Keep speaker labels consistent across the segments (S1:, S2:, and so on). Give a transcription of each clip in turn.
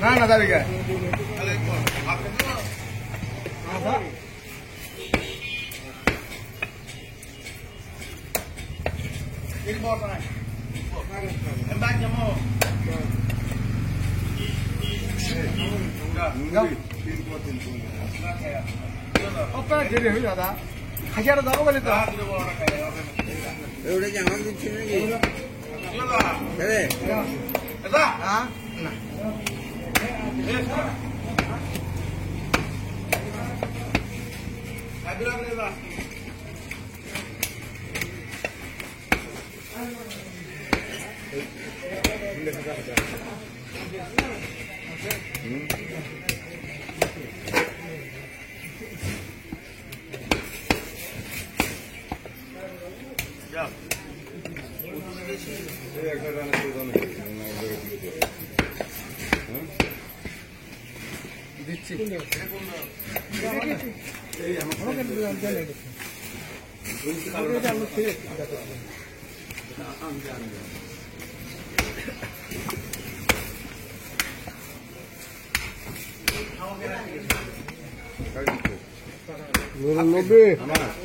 S1: না না যাবি কে দাদা হাজার দাও বলে তো
S2: ওটা কি আমার দিচ্ছে নাকি
S1: দিচ্ছি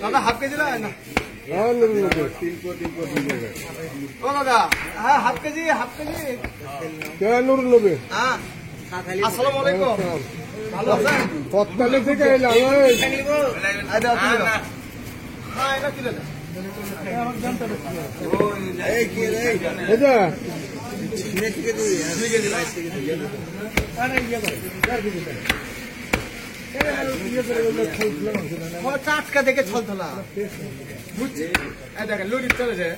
S1: দাদা হাফ কেজি না ও দাদা হ্যাঁ হাফ কেজি
S3: নুরুল
S1: হ্যাঁ আসসালামু আলাইকুম ভালো আছেন
S3: কতকালে থেকে এলাম
S1: টাটকা দেখে ছল তোলা বুঝছি দেখেন লুড়ি চলে যায়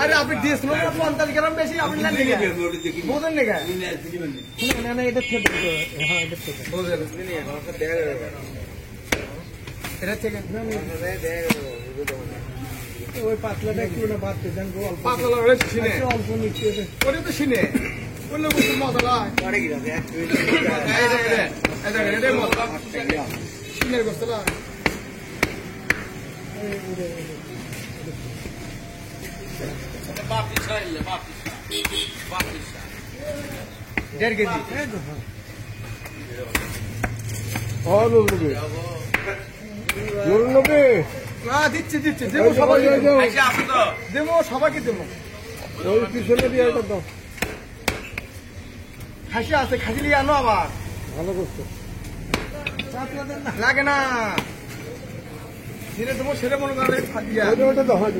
S1: আরে আপনি দিয়েছিল 50 গ্রাম বেশি আপনি বোঝেন না এটা থেকে
S3: ওই পাতলাটা একটু না বাড়তে দেন
S1: পাতলা
S3: অল্প নিচ্ছে
S1: ওটা তো শুনে অন্য কিছু মজা লাগে সিনের গোস্ত লাগে 1.5 কেজি না দিচ্ছি দেবো সবাইকে দেবো
S3: ওই পিছনে দিয়ে দাও
S1: খাসি আছে খাসি নিয়ে আনো আবার
S3: ভালো করছো
S1: লাগে না ছেড়ে দেবো সেরে মনে করে
S3: ওটা তো হয়